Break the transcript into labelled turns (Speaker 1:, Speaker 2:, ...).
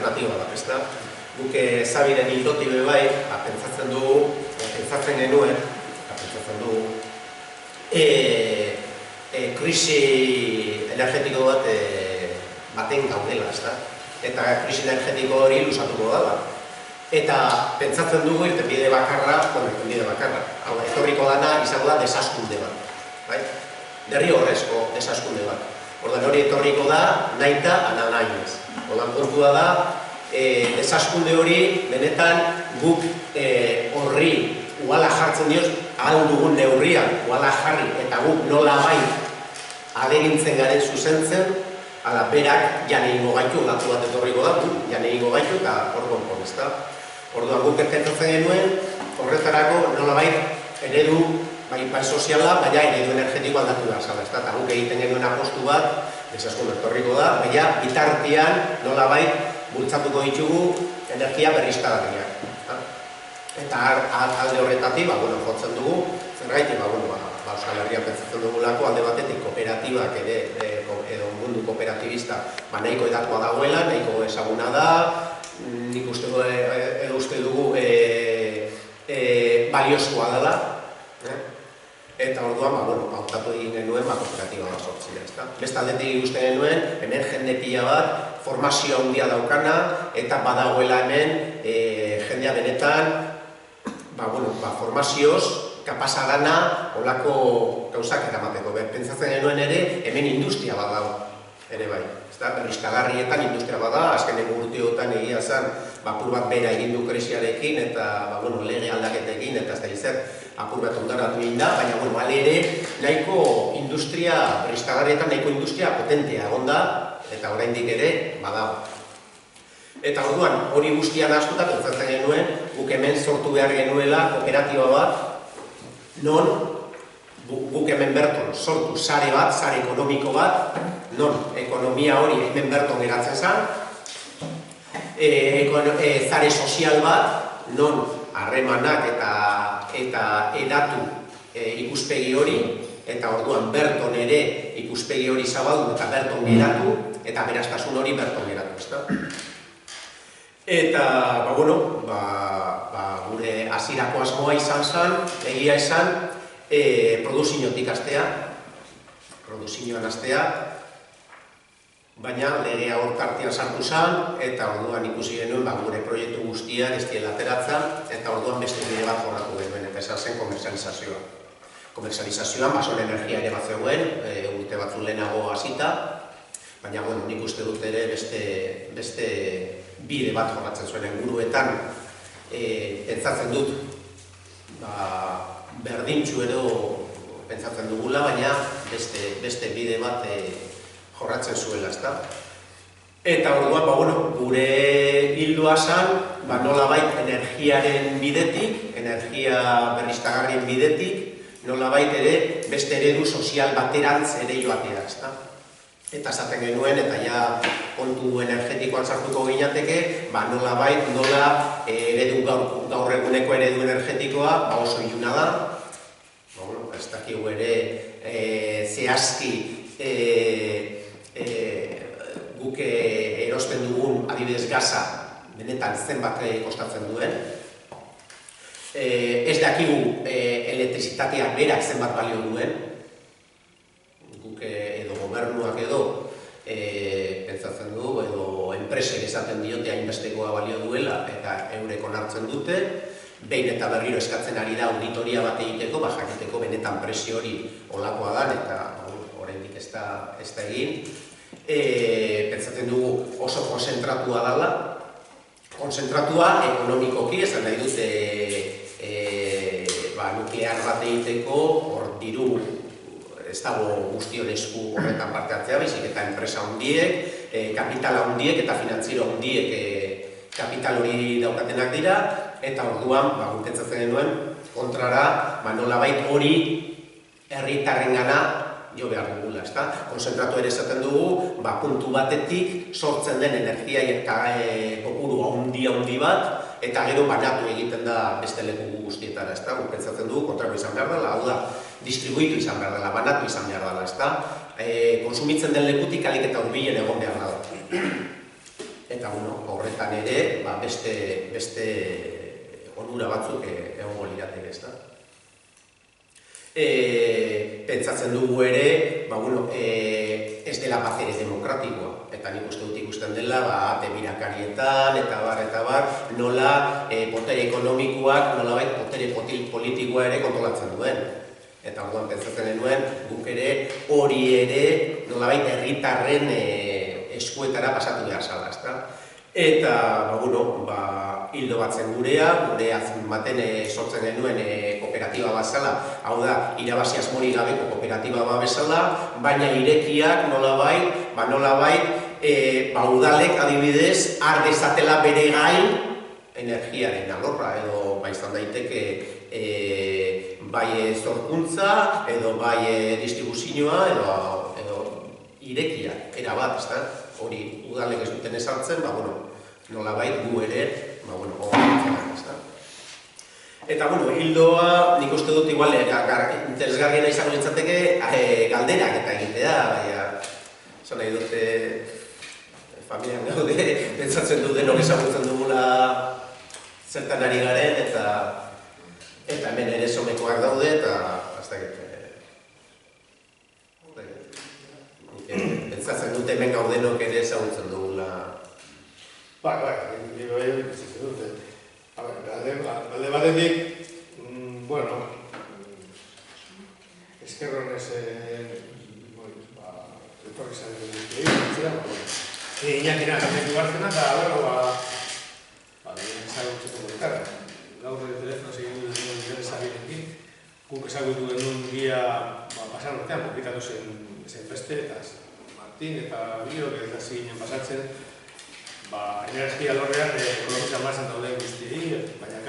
Speaker 1: alternatiba da, ezta? Guk Zabiren hildotik bai, pentsatzen dugu, pentsatzen genuen, krisi energetiko baten gaudela, ezta? Eta krisi energetiko hori luzatuko dela. Eta pentsatzen dugu irtenbide bakarra, hau etorriko dana izango da desaskunde bat. Derrigorrezko desaskunde bat. Orduan hori etorriko da, nahita, ana nahiez. Orduan kontua da, desaskunde hori benetan guk horri uala jartzen dioz, ahal dugun neurrian uala jarri eta guk nola bai alegintzen garen zuzentzen, ala berak jan egingo gaitu, datu bat etorriko da, jan egingo gaitu eta hor konpon, ezta? Orduan guk pentsatzen genuen, horretarako nola bai eredu bai soziala, baina eredu energetiko aldatu behar zala, ezta? Eta guk egiten genuen apostu bat, desaskunde etorriko da, baina bitartean nola bai bultzatuko ditugu energia berriztagarriak. Eta alde horretatik, jotzen dugu, zergaitik, Euskal Herrian pentsatzen dugulako alde batetik kooperatibak edo mundu kooperatibista nahiko edatua dagoela, nahiko ezaguna da, nik uste dugu baliozkoa dela, eta orduan, hautatu egin genuen kooperatiba bat sortzea, ezta? Beste aldetik uste genuen, hemen jende pila bat, formazio handia daukana, eta badagoela hemen jendea benetan, formazioz, kapasa dana, olako gauzak eramateko. Pentsatzen genuen ere, hemen industria bat dago, ere bai. Berriztagarrietan industria bat da, azkeneko urteotan egia zen, apur bat bera egin du krisiarekin, eta lege aldaketekin, eta ez da izan, apur bat ondaratu egin da, baina bale ere, nahiko industria, berriztagarrietan nahiko industria potentea egon da, eta oraindik ere, badago. Eta orduan, hori guztian astuta, pentsatzen genuen, guk hemen sortu behar genuela kooperatiba bat, non guk hemen berton sortu sare bat, sare ekonomiko bat, non ekonomia hori hemen berton geratzen zen, sare sozial bat, non harremanak eta edatu ikuspegi hori, eta orduan berton ere ikuspegi hori zabaldu eta berton geratu, eta beraztasun hori berton geratu. Eta, gure hasierako asmoa izan zen, egia izan, produziotik hastea, baina legea hor tartean sartu zen, eta orduan ikusi genuen gure proiektu guztiak ez diela ateratzen, eta orduan beste bide bat jorratu genuen, eta esan zen komerzializazioa. Komerzializazioan, basoen energia ere bat zegoen, urte batzu lehenago hasita, baina nik uste dut ere beste bide bat jorratzen zuen inguruetan, pentsatzen dut berdintxu edo pentsatzen dugula, baina beste bide bat jorratzen zuela, ezta? Eta orduan, gure hildoa zen, nolabait energiaren bidetik, energia berriztagarrien bidetik, nolabait ere beste eredu sozial baterantz ere joatea, ezta? Eta esaten genuen, eta ja kontu energetikoan sartuko ginateke, nolabait, nola gaur eguneko eredu energetikoa oso iluna da. Ez dakigu ere zehazki guk erosten dugun adibidez gaza benetan zenbat kostatzen duen. Ez dakigu elektrizitatea berak zenbat balio duen. Guk edo gobernuak edo pentsatzen du, edo enpresek esaten diote hainbestekoa balio duela eta eurek onartzen dute, behin eta berriro eskatzen ari da auditoria bat egiteko, jakiteko benetan presio hori olakoa da, eta oraindik ez da egin. Pentsatzen dugu oso konzentratua dela, konzentratua ekonomikoki, esan nahi dute nuklear bat egiteko, hor diru ez dago guztion esku horretan parte hartzea, baizik eta enpresa handiek, kapitala handiek eta finantziero handiek kapital hori daukatenak dira, eta orduan, pentsatzen genuen, kontrara, nolabait hori herritarrengana jo behar dugula, ezta? Konzentratu ere esaten dugu, puntu batetik sortzen den energia kopuru handi bat, eta gero banatu egiten da beste leku guztietara, ezta? Pentsatzen dugu, kontrako izan behar dela, hau da, distribuitu izan behar dela, banatu izan behar dela, ezta? Konsumitzen den lekutik alik eta hurbilen egon behar dela. Eta, horretan ere, beste onura batzuk egongo lirateke, ez da. Pentsatzen dugu ere, ez dela batere demokratikoa. Eta nik uste dut ikusten dela, birakarietan, eta bar, nola potere ekonomikoak, nolabait potere politikoa ere kontrolatzen duen. Eta orduan pentsatzen denuen, guk ere hori ere nolabait herritarren eskuetara pasatu behar zala, ezta? Eta, hildo bat zen gurea azken baten sortzen genuen kooperatiba bat zela, hau da, irabazi asmorik gabeko kooperatiba bat bezala, baina irekiak nolabait, udalek adibidez, har dezatela bere gain energiaren alorra, edo izan daiteke bai zorkuntza, edo bai distribuzioa, edo irekiak, erabat, ezta? Hori udalek ez duten ezartzen, nolabait gu ere, horretzenak, ezta? Eta, hildoa, nik uste dut igual, interesgarriena izango nintzateke galderak eta egitea, baina, esan nahi dute, familian gaude, pentsatzen du denok ezagutzen dugula zertan ari garen, eta hemen ere somekoak daude, eta pentsatzen dute hemen gaudenok ere ezagutzen dugula.
Speaker 2: Nire bai pentsatzen dute. Alde batetik, eskerronez etorri zaren dut Iñakina kametu gartzena, eta ezagutzeko guretarra. Gaur telefono segin duen nire zabinekin, guk ezagutu genuen gia pasan urtean, publikatu zen beste, eta Martin eta Bio, eta ziginen pasatzen, energia lorrean ekologizan marzen dauden guztiei, baina,